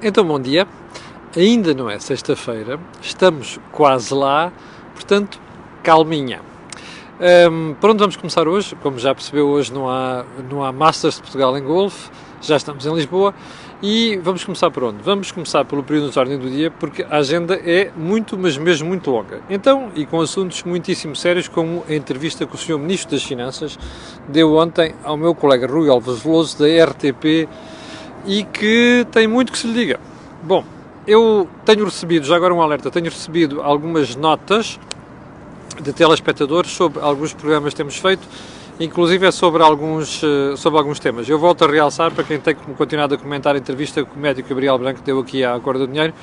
Então, bom dia. Ainda não é sexta-feira, estamos quase lá, portanto, calminha. Por onde vamos começar hoje? Como já percebeu, hoje não há Masters de Portugal em golfe, já estamos em Lisboa e vamos começar por onde? Vamos começar pelo período de ordem do dia, porque a agenda é muito, mas mesmo muito longa. Então, e com assuntos muitíssimo sérios, como a entrevista que o Sr. Ministro das Finanças deu ontem ao meu colega Rui Alves Veloso, da RTP, e que tem muito que se lhe diga. Bom, eu tenho recebido, já agora um alerta, tenho recebido algumas notas de telespectadores sobre alguns programas que temos feito, inclusive é sobre alguns temas. Eu volto a realçar, para quem tem continuado a comentar a entrevista que o médico Gabriel Branco deu aqui à Acordo do Dinheiro,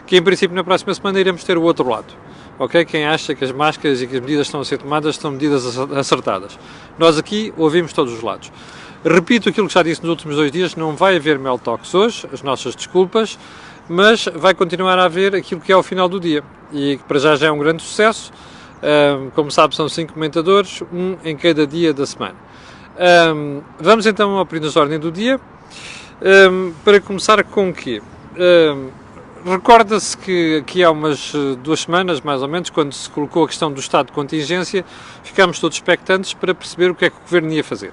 que em princípio na próxima semana iremos ter o outro lado. Ok? Quem acha que as máscaras e que as medidas estão a ser tomadas são medidas acertadas. Nós aqui ouvimos todos os lados. Repito aquilo que já disse nos últimos 2 dias, não vai haver Mel Talks hoje, as nossas desculpas, mas vai continuar a haver aquilo que é ao final do dia, e que para já é um grande sucesso. Como sabe, são 5 comentadores, um em cada dia da semana. Vamos então ao período de ordem do dia, para começar com o quê? Recorda-se que aqui há umas 2 semanas, mais ou menos, quando se colocou a questão do estado de contingência, ficámos todos expectantes para perceber o que é que o Governo ia fazer.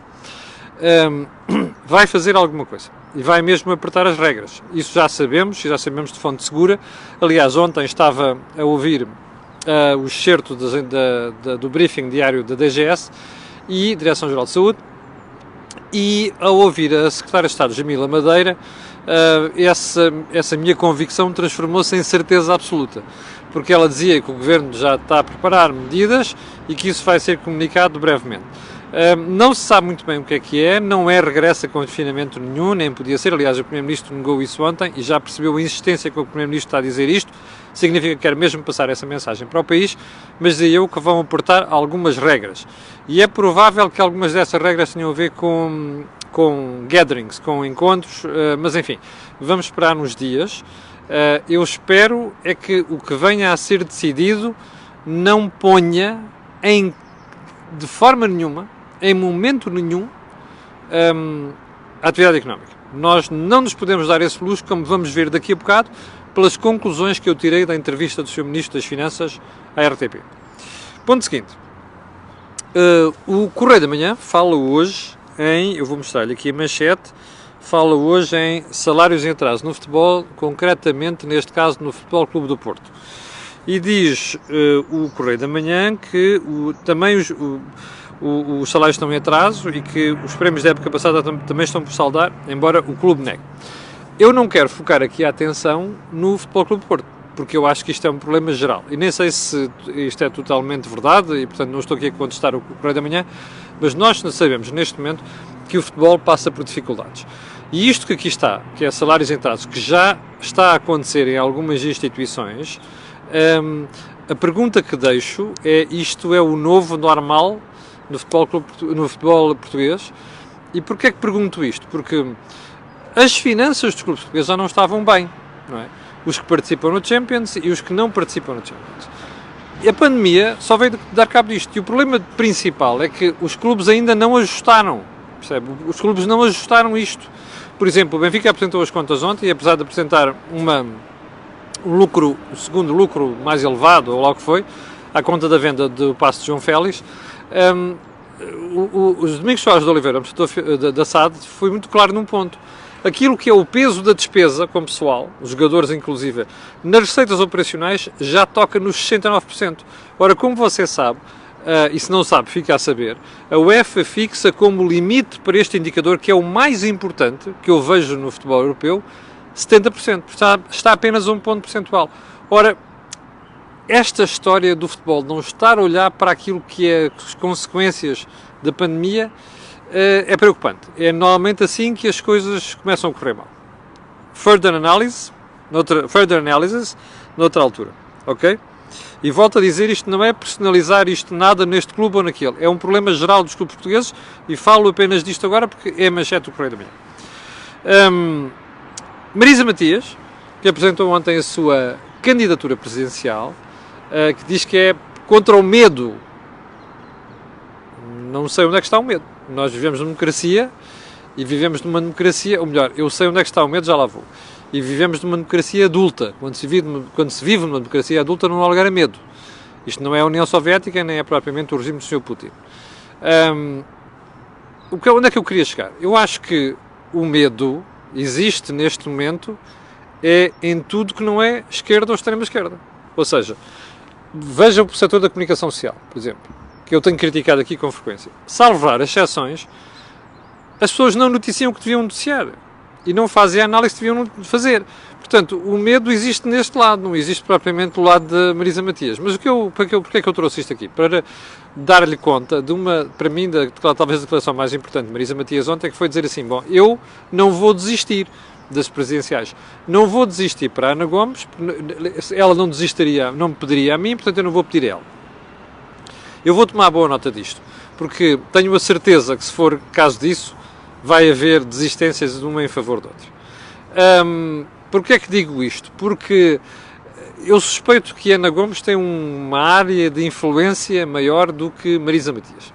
Vai fazer alguma coisa e vai mesmo apertar as regras. Isso já sabemos de fonte segura. Aliás, ontem estava a ouvir o excerto do briefing diário da DGS e Direção-Geral de Saúde, e ao ouvir a Secretária de Estado, Jamila Madeira, essa minha convicção transformou-se em certeza absoluta, porque ela dizia que o Governo já está a preparar medidas e que isso vai ser comunicado brevemente. Não se sabe muito bem o que é, não é regresso a confinamento nenhum, nem podia ser. Aliás, o Primeiro-Ministro negou isso ontem e já percebeu a insistência com que o Primeiro-Ministro está a dizer isto. Significa que quer mesmo passar essa mensagem para o país, mas dizia eu que vão aportar algumas regras. E é provável que algumas dessas regras tenham a ver com gatherings, com encontros, mas enfim, vamos esperar uns dias. Eu espero é que o que venha a ser decidido não ponha de forma nenhuma, em momento nenhum, a atividade económica. Nós não nos podemos dar esse luxo, como vamos ver daqui a bocado, pelas conclusões que eu tirei da entrevista do Sr. Ministro das Finanças à RTP. Ponto seguinte. O Correio da Manhã fala hoje eu vou mostrar-lhe aqui a manchete, fala hoje em salários em atraso no futebol, concretamente, neste caso, no Futebol Clube do Porto. E diz o Correio da Manhã que também os salários estão em atraso e que os prémios da época passada também estão por saldar, embora o clube negue. Eu não quero focar aqui a atenção no Futebol Clube do Porto, porque eu acho que isto é um problema geral. E nem sei se isto é totalmente verdade, e portanto não estou aqui a contestar o Correio da Manhã, mas nós sabemos neste momento que o futebol passa por dificuldades. E isto que aqui está, que é salários em atraso, que já está a acontecer em algumas instituições, a pergunta que deixo é: isto é o novo normal no futebol português? E porquê é que pergunto isto? Porque as finanças dos clubes portugueses já não estavam bem, não é? Os que participam no Champions e os que não participam no Champions. E a pandemia só veio dar cabo disto. E o problema principal é que os clubes ainda não ajustaram, percebe? Os clubes não ajustaram isto. Por exemplo, o Benfica apresentou as contas ontem e, apesar de apresentar o segundo lucro mais elevado, ou lá o que foi, à conta da venda do passe de João Félix, os Domingos Soares de Oliveira, da SAD, foi muito claro num ponto. Aquilo que é o peso da despesa com o pessoal, os jogadores inclusive, nas receitas operacionais, já toca nos 69%. Ora, como você sabe, e se não sabe, fica a saber, a UEFA fixa como limite para este indicador, que é o mais importante que eu vejo no futebol europeu, 70%. Está apenas a um ponto percentual. Ora, esta história do futebol não estar a olhar para aquilo que é as consequências da pandemia é preocupante. É normalmente assim que as coisas começam a correr mal. Further analysis, noutra altura. Ok? E volto a dizer, isto não é personalizar isto nada neste clube ou naquele. É um problema geral dos clubes portugueses e falo apenas disto agora porque é a manchete do Correio da Manhã. Marisa Matias, que apresentou ontem a sua candidatura presidencial, que diz que é contra o medo. Não sei onde é que está o medo. Nós vivemos numa democracia E vivemos numa democracia, ou melhor, eu sei onde é que está o medo, já lá vou. E vivemos numa democracia adulta. Quando se vive numa democracia adulta, não há lugar a medo. Isto não é a União Soviética, nem é propriamente o regime do Sr. Putin. Onde é que eu queria chegar? Eu acho que o medo existe neste momento em tudo que não é esquerda ou extrema-esquerda. Ou seja, veja o setor da comunicação social, por exemplo, que eu tenho criticado aqui com frequência. Salvo raras exceções, as pessoas não noticiam o que deviam noticiar e não fazem a análise que deviam fazer. Portanto, o medo existe neste lado, não existe propriamente do lado de Marisa Matias. Mas porque é que eu trouxe isto aqui? Para dar-lhe conta de para mim, talvez a declaração mais importante de Marisa Matias ontem, que foi dizer assim, bom, eu não vou desistir das presidenciais. Não vou desistir para a Ana Gomes, ela não desistiria, não me pediria a mim, portanto eu não vou pedir a ela. Eu vou tomar boa nota disto, porque tenho a certeza que se for caso disso, vai haver desistências de uma em favor de outra. Porquê é que digo isto? Porque eu suspeito que Ana Gomes tem uma área de influência maior do que Marisa Matias.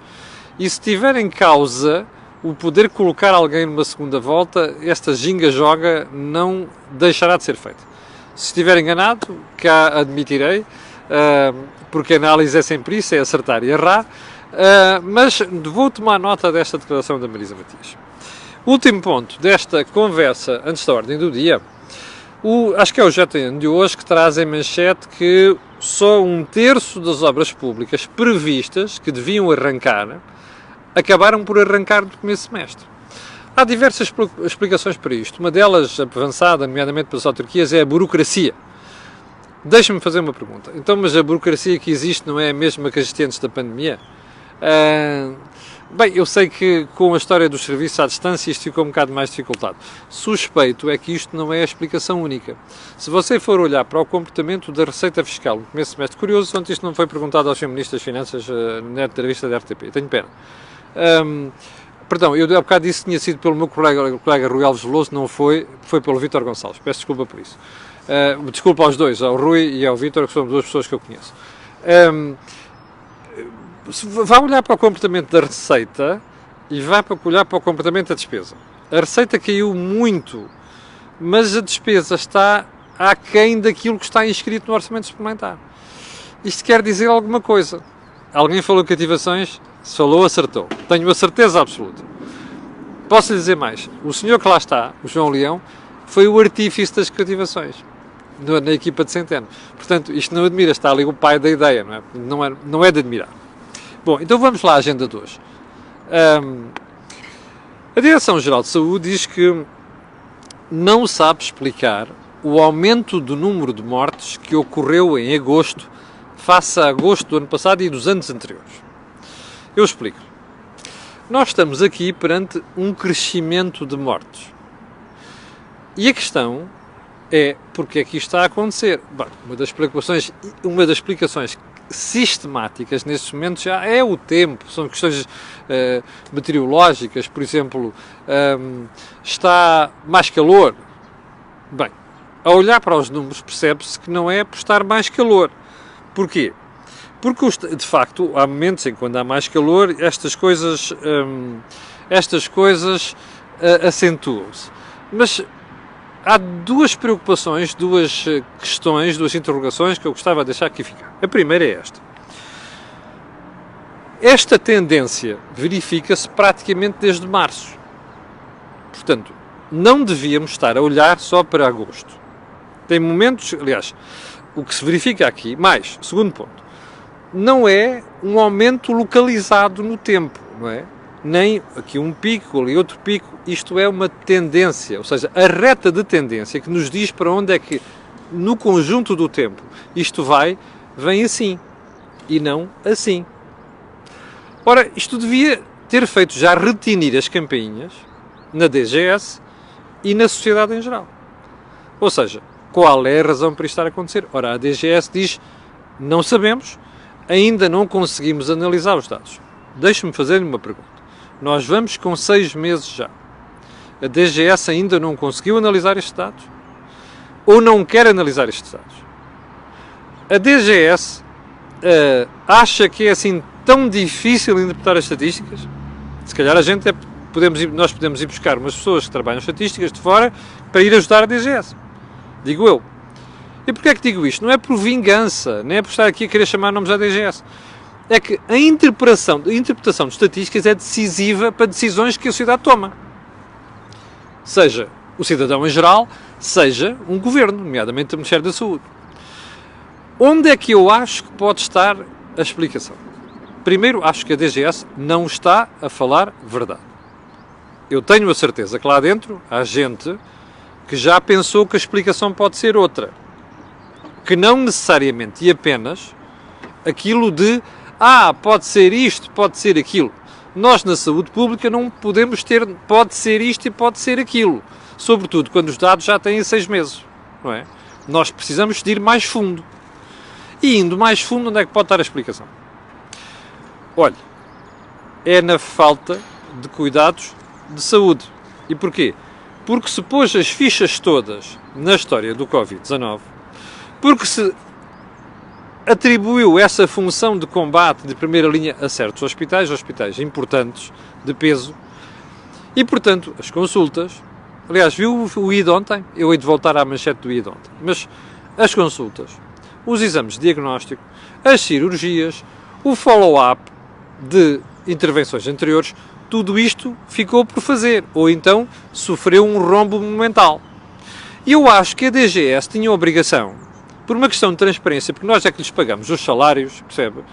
E se tiver em causa o poder colocar alguém numa segunda volta, esta ginga-joga não deixará de ser feita. Se estiver enganado, cá admitirei, porque a análise é sempre isso, é acertar e errar, mas vou tomar nota desta declaração da Marisa Matias. Último ponto desta conversa antes da ordem do dia, acho que é o GTN de hoje que traz em manchete que só 1/3 das obras públicas previstas, que deviam arrancar, acabaram por arrancar no começo do semestre. Há diversas explicações para isto. Uma delas, avançada, nomeadamente pelas autarquias, é a burocracia. Deixa-me fazer uma pergunta. Então, mas a burocracia que existe não é a mesma que existia antes da pandemia? Bem, eu sei que com a história dos serviços à distância isto ficou um bocado mais dificultado. Suspeito é que isto não é a explicação única. Se você for olhar para o comportamento da Receita Fiscal no começo do semestre, curioso, ontem isto não foi perguntado aos Sr. Ministro das Finanças na entrevista da RTP, tenho pena. Perdão, eu há bocado disse que tinha sido pelo meu colega Rui Alves Veloso, não foi pelo Vítor Gonçalves, peço desculpa por isso. Desculpa aos dois, ao Rui e ao Vítor, que são duas pessoas que eu conheço. Vá olhar para o comportamento da receita e vá olhar para o comportamento da despesa. A receita caiu muito, mas a despesa está aquém daquilo que está inscrito no orçamento suplementar. Isto quer dizer alguma coisa. Alguém falou cativações, se falou, acertou. Tenho a certeza absoluta. Posso lhe dizer mais. O senhor que lá está, o João Leão, foi o artífice das cativações na equipa de Centeno. Portanto, isto não admira, está ali o pai da ideia, não é de admirar. Bom, então vamos lá à agenda de hoje. A Direção-Geral de Saúde diz que não sabe explicar o aumento do número de mortes que ocorreu em agosto face a agosto do ano passado e dos anos anteriores. Eu explico. Nós estamos aqui perante um crescimento de mortes. E a questão é porque é que isto está a acontecer. Bem, uma das explicações sistemáticas nestes momentos já é o tempo, são questões meteorológicas, por exemplo, está mais calor. Bem, a olhar para os números percebe-se que não é por estar mais calor. Porquê? Porque, de facto, há momentos em que quando há mais calor, estas coisas acentuam-se. Mas há duas preocupações, duas questões, duas interrogações que eu gostava de deixar aqui ficar. A primeira é esta. Esta tendência verifica-se praticamente desde março. Portanto, não devíamos estar a olhar só para agosto. Tem momentos, aliás, o que se verifica aqui, segundo ponto, não é um aumento localizado no tempo, não é? Nem aqui um pico, ali outro pico, isto é uma tendência, ou seja, a reta de tendência que nos diz para onde é que, no conjunto do tempo, isto vem assim, e não assim. Ora, isto devia ter feito já retinir as campainhas na DGS e na sociedade em geral. Ou seja, qual é a razão para isto estar a acontecer? Ora, a DGS diz, não sabemos, ainda não conseguimos analisar os dados. Deixe-me fazer-lhe uma pergunta. Nós vamos com 6 meses já. A DGS ainda não conseguiu analisar estes dados? Ou não quer analisar estes dados? A DGS acha que é assim tão difícil interpretar as estatísticas? Se calhar a gente nós podemos ir buscar umas pessoas que trabalham estatísticas de fora para ir ajudar a DGS. Digo eu. E porquê é que digo isto? Não é por vingança, nem é por estar aqui a querer chamar nomes à DGS. É que a interpretação de estatísticas é decisiva para decisões que a sociedade toma. Seja o cidadão em geral, seja um governo, nomeadamente o Ministério da Saúde. Onde é que eu acho que pode estar a explicação? Primeiro, acho que a DGS não está a falar verdade. Eu tenho a certeza que lá dentro há gente que já pensou que a explicação pode ser outra. Que não necessariamente e apenas aquilo de pode ser isto, pode ser aquilo. Nós na saúde pública não podemos ter pode ser isto e pode ser aquilo. Sobretudo quando os dados já têm 6 meses. Não é? Nós precisamos de ir mais fundo. E indo mais fundo, onde é que pode estar a explicação? Olha, é na falta de cuidados de saúde. E porquê? Porque se pôs as fichas todas na história do Covid-19, porque se atribuiu essa função de combate de primeira linha a certos hospitais importantes, de peso, e portanto as consultas, aliás, viu o ID ontem? Eu hei de voltar à manchete do ID ontem, mas as consultas, os exames de diagnóstico, as cirurgias, o follow-up de intervenções anteriores, tudo isto ficou por fazer, ou então sofreu um rombo monumental. E eu acho que a DGS tinha a obrigação, por uma questão de transparência, porque nós é que lhes pagamos os salários, percebe?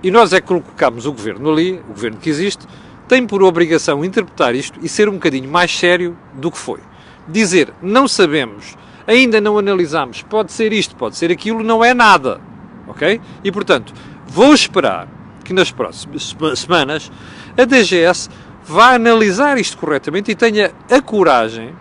E nós é que colocamos o governo ali, o governo que existe, tem por obrigação interpretar isto e ser um bocadinho mais sério do que foi. Dizer, não sabemos, ainda não analisamos, pode ser isto, pode ser aquilo, não é nada, ok? E, portanto, vou esperar que nas próximas semanas a DGS vá analisar isto corretamente e tenha a coragem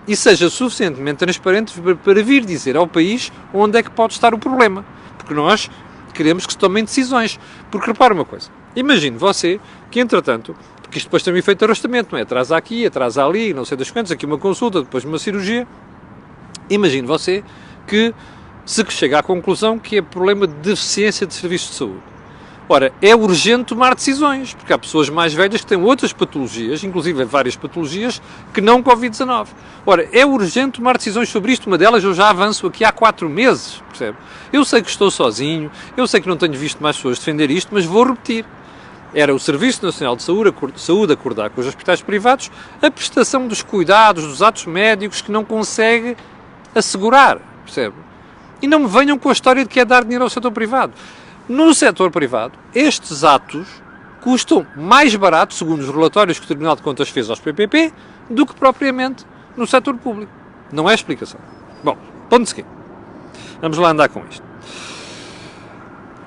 e seja suficientemente transparente para vir dizer ao país onde é que pode estar o problema. Porque nós queremos que se tomem decisões. Porque repara uma coisa, imagine você que, entretanto, porque isto depois tem um efeito de arrastamento, não é? Atrasa aqui, atrasa ali, não sei das quantas, aqui uma consulta, depois uma cirurgia. Imagine você que se chega à conclusão que é problema de deficiência de serviços de saúde. Ora, é urgente tomar decisões, porque há pessoas mais velhas que têm outras patologias, inclusive várias patologias, que não Covid-19. Ora, é urgente tomar decisões sobre isto. Uma delas eu já avanço aqui há 4 meses, percebe? Eu sei que estou sozinho, eu sei que não tenho visto mais pessoas defender isto, mas vou repetir. Era o Serviço Nacional de Saúde acordar com os hospitais privados a prestação dos cuidados, dos atos médicos que não consegue assegurar, percebe? E não me venham com a história de que é dar dinheiro ao setor privado. No setor privado, estes atos custam mais barato, segundo os relatórios que o Tribunal de Contas fez aos PPP, do que propriamente no setor público. Não é explicação. Bom, ponto seguinte. Vamos lá andar com isto.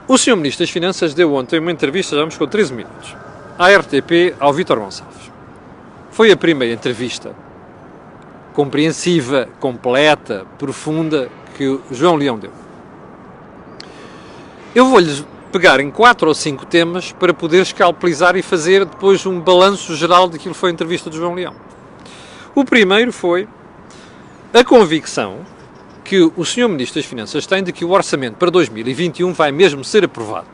O Sr. Ministro das Finanças deu ontem uma entrevista, já vamos com 13 minutos, à RTP, ao Vítor Gonçalves. Foi a primeira entrevista compreensiva, completa, profunda, que o João Leão deu. Eu vou-lhes pegar em 4 ou 5 temas para poder escalpelizar e fazer depois um balanço geral daquilo que foi a entrevista do João Leão. O primeiro foi a convicção que o Sr. Ministro das Finanças tem de que o orçamento para 2021 vai mesmo ser aprovado.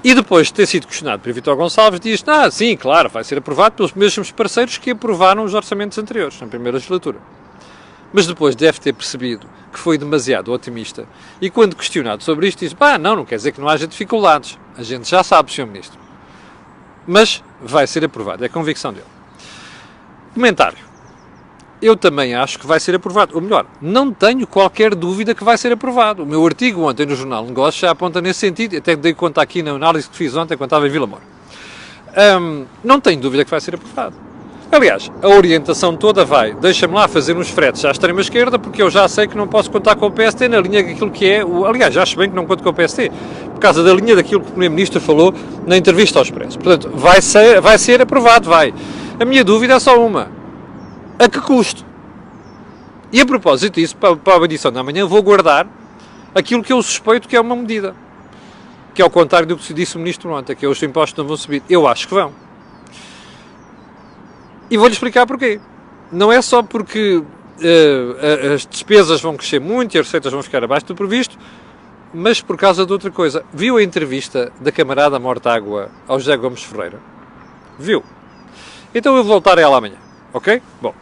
E depois de ter sido questionado por Vítor Gonçalves, diz, sim, claro, vai ser aprovado pelos mesmos parceiros que aprovaram os orçamentos anteriores, na primeira legislatura. Mas depois deve ter percebido que foi demasiado otimista e quando questionado sobre isto diz, não quer dizer que não haja dificuldades. A gente já sabe, Sr. Ministro. Mas vai ser aprovado, é a convicção dele. Comentário. Eu também acho que vai ser aprovado. Ou melhor, não tenho qualquer dúvida que vai ser aprovado. O meu artigo ontem no Jornal de Negócios já aponta nesse sentido, até dei conta aqui na análise que fiz ontem quando estava em Vila Moura. Não tenho dúvida que vai ser aprovado. Aliás, a orientação toda vai, deixa-me lá fazer uns fretes à extrema-esquerda, porque eu já sei que não posso contar com o PST na linha daquilo que é, aliás, já acho bem que não conto com o PST, por causa da linha daquilo que o Primeiro-Ministro falou na entrevista ao Expresso. Portanto, vai ser aprovado, vai. A minha dúvida é só uma. A que custo? E a propósito disso, para a edição da manhã, vou guardar aquilo que eu suspeito que é uma medida, que é ao contrário do que disse o Ministro ontem, que os impostos não vão subir. Eu acho que vão. E vou-lhe explicar porquê. Não é só porque as despesas vão crescer muito e as receitas vão ficar abaixo do previsto, mas por causa de outra coisa. Viu a entrevista da camarada Mortágua ao José Gomes Ferreira? Viu? Então eu vou voltar a ela amanhã. Ok? Bom.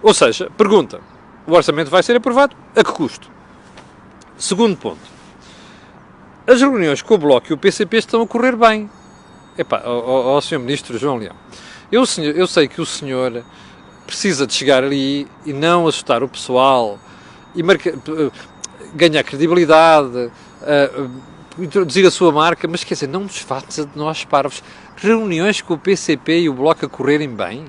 Ou seja, pergunta. O orçamento vai ser aprovado? A que custo? Segundo ponto. As reuniões com o Bloco e o PCP estão a correr bem. Epá, ao Sr. Ministro João Leão. Eu sei que o senhor precisa de chegar ali e não assustar o pessoal e ganhar credibilidade, introduzir a sua marca, mas quer dizer, não nos faça de nós parvos. Reuniões com o PCP e o Bloco a correrem bem,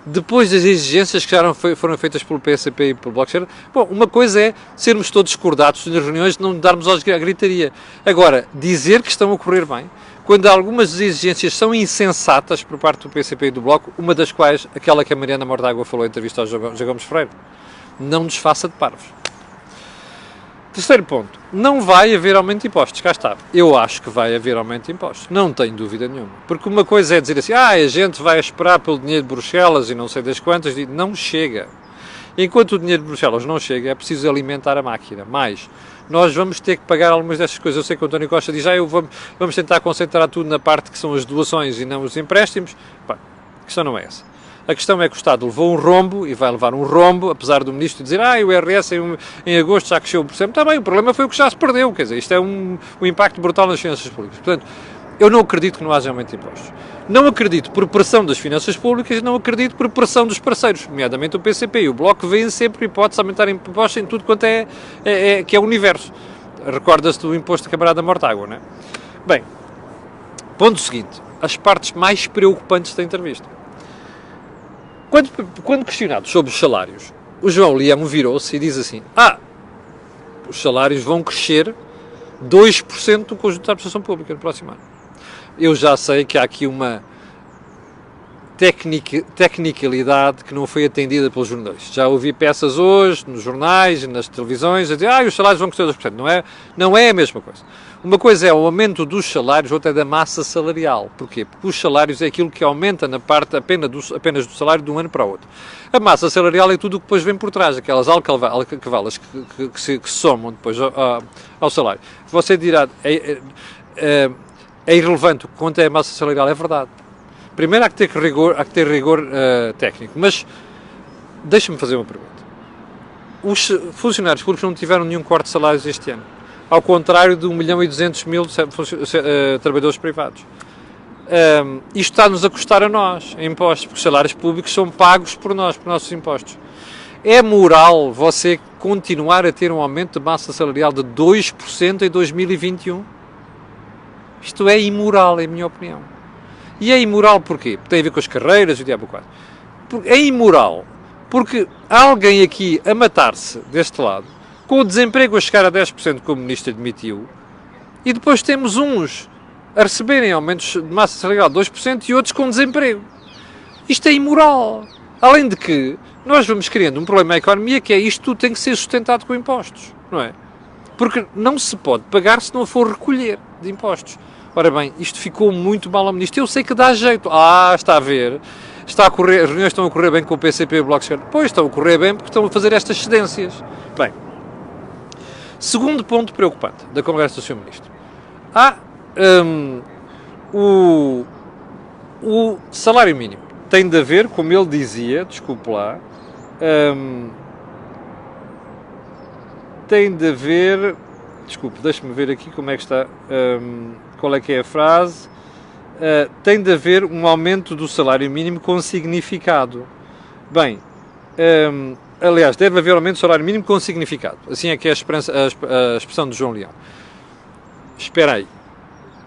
depois das exigências que já foram feitas pelo PCP e pelo Bloco. Bom, uma coisa é sermos todos discordados nas reuniões, não darmos à gritaria. Agora, dizer que estão a correr bem, quando algumas exigências são insensatas por parte do PCP e do Bloco, uma das quais, aquela que a Mariana Mortágua falou em entrevista ao João Gomes Freire, não nos faça de parvos. Terceiro ponto, não vai haver aumento de impostos, cá está. Eu acho que vai haver aumento de impostos, não tenho dúvida nenhuma. Porque uma coisa é dizer assim, a gente vai esperar pelo dinheiro de Bruxelas e não sei das quantas, não chega. Enquanto o dinheiro de Bruxelas não chega, é preciso alimentar a máquina. Mas nós vamos ter que pagar algumas destas coisas. Eu sei que o António Costa diz, vamos tentar concentrar tudo na parte que são as doações e não os empréstimos. Pá, a questão não é essa. A questão é que o Estado levou um rombo e vai levar um rombo, apesar do Ministro dizer o IRS em agosto já cresceu 1%. Está bem, o problema foi o que já se perdeu. Quer dizer, isto é um impacto brutal nas finanças públicas. Portanto, eu não acredito que não haja aumento de impostos. Não acredito por pressão das finanças públicas, não acredito por pressão dos parceiros, nomeadamente o PCP e o Bloco, veem sempre hipóteses de aumentar impostos em tudo quanto que é o universo. Recorda-se do imposto de camarada Mortágua, não é? Bem, ponto seguinte, as partes mais preocupantes da entrevista. Quando questionado sobre os salários, o João Leão virou-se e diz assim, os salários vão crescer 2% do conjunto da administração pública no próximo ano. Eu já sei que há aqui uma tecnicalidade que não foi atendida pelos jornalistas. Já ouvi peças hoje, nos jornais, nas televisões, a dizer, os salários vão crescer 2%. Não é a mesma coisa. Uma coisa é o aumento dos salários, outra é da massa salarial. Porquê? Porque os salários é aquilo que aumenta na parte apenas do salário de um ano para o outro. A massa salarial é tudo o que depois vem por trás, aquelas alcavalas que se somam depois ao salário. Você dirá, é irrelevante quanto é a massa salarial, é verdade. Primeiro há que ter rigor técnico, mas deixa-me fazer uma pergunta. Os funcionários públicos não tiveram nenhum corte de salários este ano, ao contrário de 1.200.000 trabalhadores privados. Isto está-nos a custar a nós, em impostos, porque os salários públicos são pagos por nós, por nossos impostos. É moral você continuar a ter um aumento de massa salarial de 2% em 2021? Isto é imoral, em minha opinião. E é imoral porquê? Porque tem a ver com as carreiras e o diabo 4. É imoral porque há alguém aqui a matar-se deste lado, com o desemprego a chegar a 10%, como o Ministro admitiu, e depois temos uns a receberem aumentos de massa salarial de 2% e outros com desemprego. Isto é imoral. Além de que nós vamos criando um problema à economia que é isto tudo tem que ser sustentado com impostos, não é? Porque não se pode pagar se não for recolher de impostos. Ora bem, isto ficou muito mal ao Ministro. Eu sei que dá jeito. Está a ver. As reuniões estão a correr bem com o PCP e o Bloco de Esquerda. Pois, estão a correr bem porque estão a fazer estas cedências. Bem, segundo ponto preocupante da conversa do Sr. Ministro. O salário mínimo tem de haver, como ele dizia, desculpe lá, tem de haver, desculpe, deixe-me ver aqui como é que está, qual é que é a frase, tem de haver um aumento do salário mínimo com significado. Bem, aliás, deve haver um aumento do salário mínimo com significado, assim é que é a expressão do João Leão. Espera aí,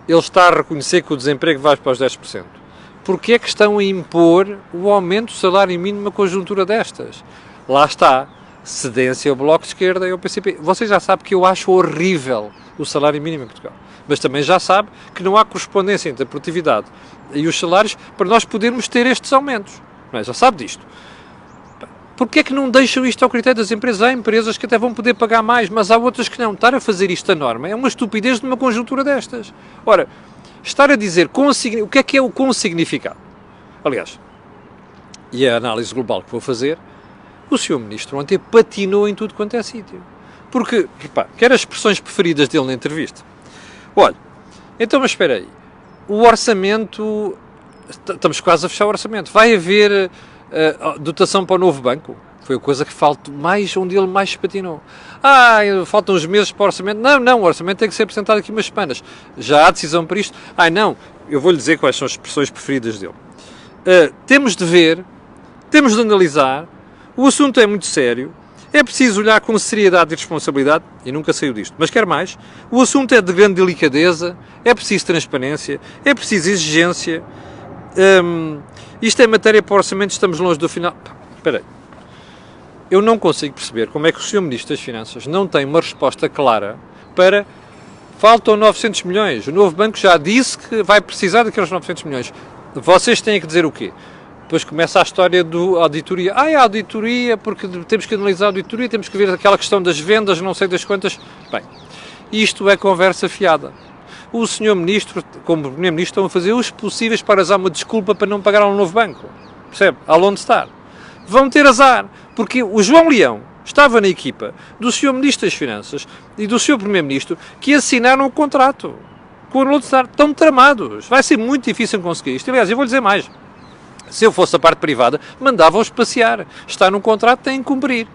ele está a reconhecer que o desemprego vai para os 10%. Porquê é que estão a impor o aumento do salário mínimo numa conjuntura destas? Lá está, cedência ao Bloco de Esquerda e ao PCP. Você já sabe que eu acho horrível o salário mínimo em Portugal, mas também já sabe que não há correspondência entre a produtividade e os salários para nós podermos ter estes aumentos. Não é? Já sabe disto. Porquê é que não deixam isto ao critério das empresas? Há empresas que até vão poder pagar mais, mas há outras que não. Estar a fazer isto a norma é uma estupidez numa conjuntura destas. Ora, estar a dizer o que é o com significado? Aliás, e a análise global que vou fazer, o Sr. Ministro ontem patinou em tudo quanto é sítio. Porque, quer as expressões preferidas dele na entrevista. Olha, então, mas espera aí. O orçamento estamos quase a fechar o orçamento. Vai haver dotação para o novo banco? Foi a coisa que faltou mais, onde ele mais patinou. Faltam uns meses para o orçamento. Não, o orçamento tem que ser apresentado aqui umas semanas. Já há decisão para isto? Não, eu vou-lhe dizer quais são as expressões preferidas dele. Temos de ver, temos de analisar, o assunto é muito sério, é preciso olhar com seriedade e responsabilidade, e nunca saiu disto, mas quer mais, o assunto é de grande delicadeza, é preciso transparência, é preciso exigência, isto é matéria para o orçamento, estamos longe do final. Espera aí. Eu não consigo perceber como é que o Sr. Ministro das Finanças não tem uma resposta clara para... Faltam 900 milhões. O novo banco já disse que vai precisar daqueles 900 milhões. Vocês têm que dizer o quê? Depois começa a história do auditoria. A auditoria, porque temos que analisar a auditoria, temos que ver aquela questão das vendas, não sei das quantas. Bem, isto é conversa fiada. O Sr. Ministro, como Primeiro-Ministro, estão a fazer os possíveis para usar uma desculpa para não pagar ao novo banco. Percebe? Ao Lone Star. Vão ter azar, porque o João Leão estava na equipa do Sr. Ministro das Finanças e do Sr. Primeiro-Ministro que assinaram o contrato com o Lone Star. Estão tramados. Vai ser muito difícil conseguir isto. Aliás, eu vou lhe dizer mais. Se eu fosse a parte privada, mandava-os passear. Está no contrato, têm que cumprir.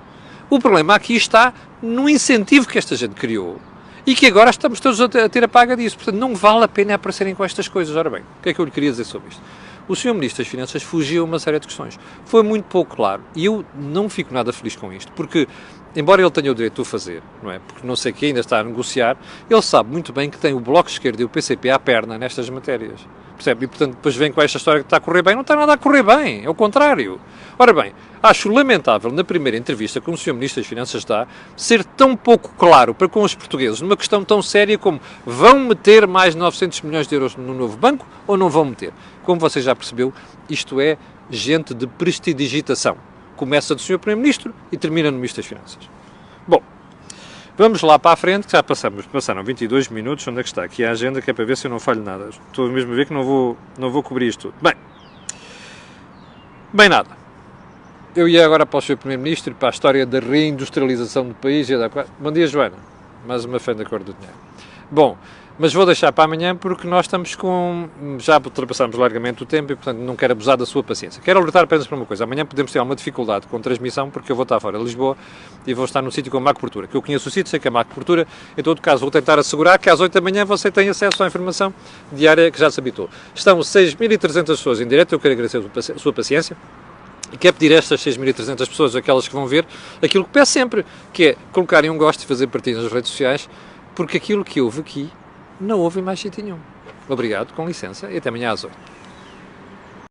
O problema aqui está no incentivo que esta gente criou e que agora estamos todos a ter a paga disso. Portanto, não vale a pena aparecerem com estas coisas. Ora bem, o que é que eu lhe queria dizer sobre isto? O Sr. Ministro das Finanças fugiu a uma série de questões. Foi muito pouco claro. E eu não fico nada feliz com isto, porque, embora ele tenha o direito de o fazer, não é? Porque não sei quem ainda está a negociar, ele sabe muito bem que tem o Bloco de Esquerda e o PCP à perna nestas matérias. Percebe? E, portanto, depois vem com esta história que está a correr bem. Não está nada a correr bem. É o contrário. Ora bem, acho lamentável, na primeira entrevista que o Sr. Ministro das Finanças dá, ser tão pouco claro para com os portugueses numa questão tão séria como vão meter mais 900 milhões de euros no novo banco ou não vão meter. Como você já percebeu, isto é gente de prestidigitação. Começa do Sr. Primeiro-Ministro e termina no Ministro das Finanças. Bom, vamos lá para a frente, que já passaram 22 minutos. Onde é que está? Aqui a agenda, que é para ver se eu não falho nada. Estou mesmo a ver que não vou cobrir isto tudo. Bem nada. Eu ia agora para o Sr. Primeiro-Ministro e para a história da reindustrialização do país. Bom dia, Joana. Mais uma fé da cor do dinheiro. Bom, mas vou deixar para amanhã porque nós estamos com... Já ultrapassamos largamente o tempo e, portanto, não quero abusar da sua paciência. Quero alertar apenas para uma coisa. Amanhã podemos ter alguma dificuldade com transmissão porque eu vou estar fora de Lisboa e vou estar num sítio com a Cobertura. Que eu conheço o sítio, sei que é a Cobertura. Em todo caso, vou tentar assegurar que às 8 da manhã você tem acesso à informação diária que já se habitou. Estão 6.300 pessoas em direto. Eu quero agradecer a sua paciência. E quero pedir a estas 6.300 pessoas, aquelas que vão ver, aquilo que peço sempre, que é colocarem um gosto e fazer partilha nas redes sociais, porque aquilo que houve aqui não houve em mais sítio nenhum. Obrigado, com licença, e até amanhã às 8.